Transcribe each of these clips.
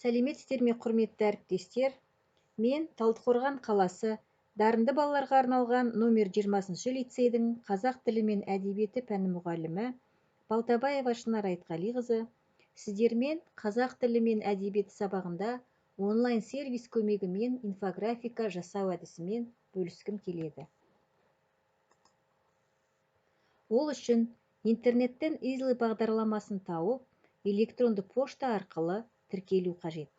Сәлеметсіздер ме, құрметті әріптестер? Мен Талдықорған қаласы дарынды балаларға арналған номер 20 лицейдің қазақ тілі мен әдебиеті пәні мұғалімі Балтабаева Шынар Айтқалиқызы сіздермен қазақ тілі мен әдебиеті сабағында онлайн сервис көмегімен инфографика жасау әдісімен бөліскім келеді. Ол үшін интернеттен Easly бағдарламасын тауып, электронды пошта арқылы тіркелу қажет.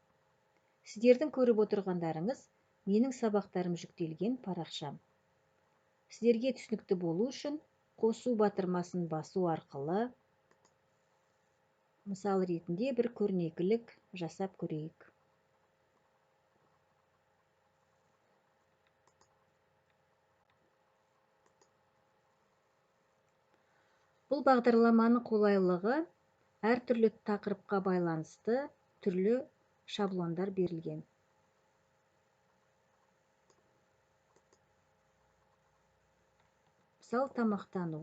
Сіздердің көріп отырғандарыңыз менің сабақтарым жүктелген парақшам. Сіздерге түсінікті болу үшін қосу батырмасын басу арқылы мысал ретінде бір көрнекілік жасап көрейік. Бұл бағдарламаның қолайлығы әртүрлі тақырыпқа байланысты түрлі шаблондар берілген. Мысал, тамақтану.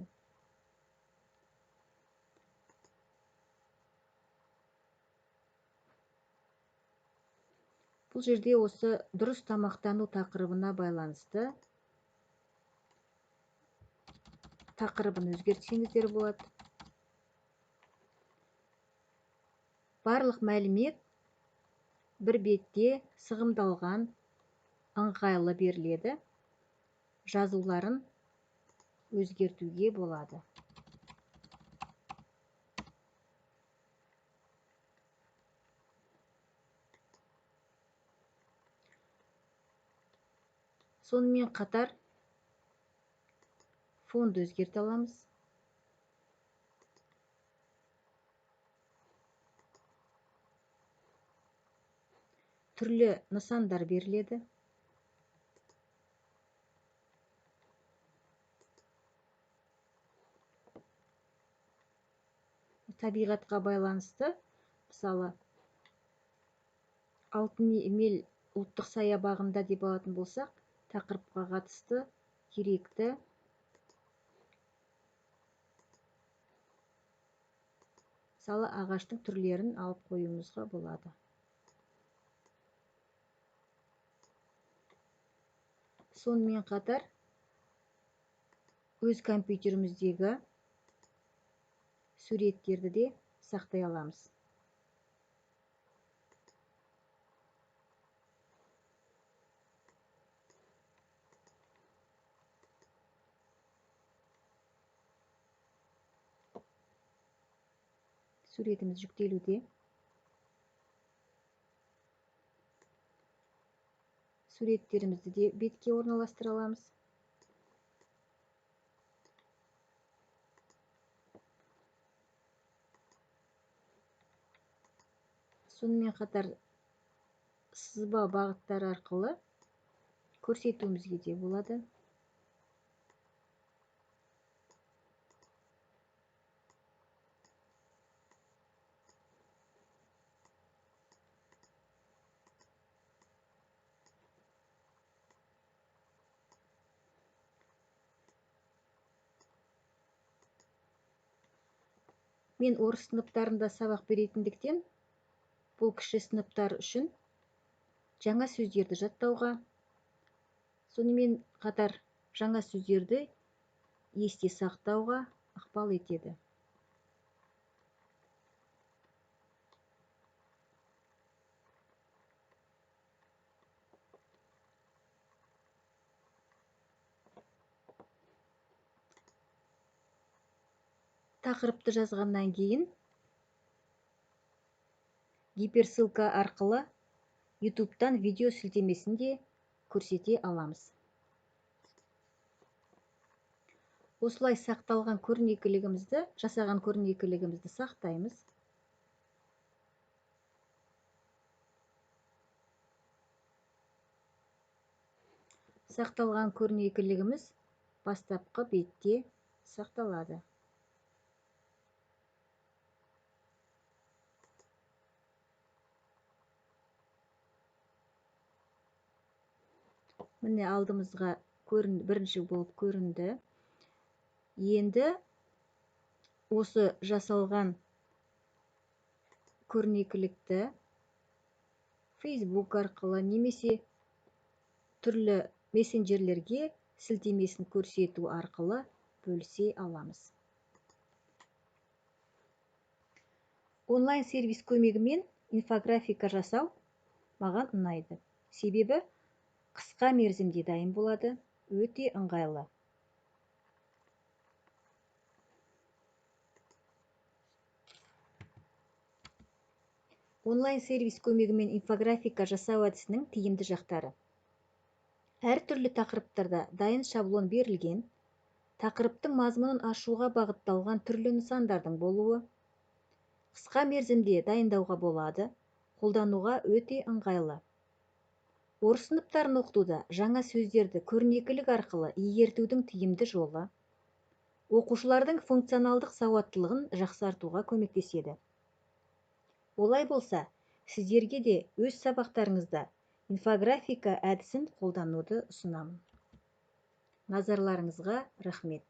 Бұл жерде осы дұрыс тамақтану тақырыбына байланысты тақырыбын өзгертсеңіздер болады. Барлық мәлімет бір бетте сығымдалған, ыңғайлы беріледі. Жазуларын өзгертуге болады. Сонымен қатар фонды өзгерте аламыз. Түрлі нысандар беріледі. Табиғатқа байланысты, мысалы, Алтын емел ұлттық саябағында деп алатын болсақ, тақырыпқа қатысты керекті мысалы ағаштың түрлерін алып қоюымызға болады. Сонымен қатар өз компьютеріміздегі суреттерді де сақтай аламыз. Суретіміз жүктелуде. Суреттерімізді де бетке орналастыра аламыз. Сонымен қатар сызба бағыттар арқылы көрсетуімізге де болады. Мен орыс сыныптарында сабақ беретіндіктен, бұл кіші сыныптар үшін жаңа сөздерді жаттауға, сонымен қатар жаңа сөздерді есте сақтауға ықпал етеді. Тақырыпты жазғаннан кейін гиперссылка арқылы YouTube'тан видео сілтемесін де көрсете аламыз. Осылай сақталған жасаған көрнекілігімізді сақтаймыз. Сақталған көрнекілігіміз бастапқы бетте сақталады. Міне алдымызға бірінші болып көрінді. Енді осы жасалған көрнекілікті Facebook арқылы немесе түрлі мессенджерлерге сілтемесін көрсету арқылы бөлісе аламыз. Онлайн сервис көмегімен инфографика жасау маған ұнайды. Себебі қысқа мерзімде дайын болады, өте ыңғайлы. Онлайн сервис көмегімен инфографика жасау әдісінің тиімді жақтары. Әртүрлі тақырыптарда дайын шаблон берілген, тақырыптың мазмұнын ашуға бағытталған түрлі нысандардың болуы, қысқа мерзімде дайындауға болады, қолдануға өте ыңғайлы. Орыс сыныптарын оқытуда жаңа сөздерді көрнекілік арқылы игертудің тиімді жолы, оқушылардың функционалдық сауаттылығын жақсартуға көмектеседі. Олай болса, сіздерге де өз сабақтарыңызда инфографика әдісін қолдануды ұсынамын. Назарларыңызға рахмет.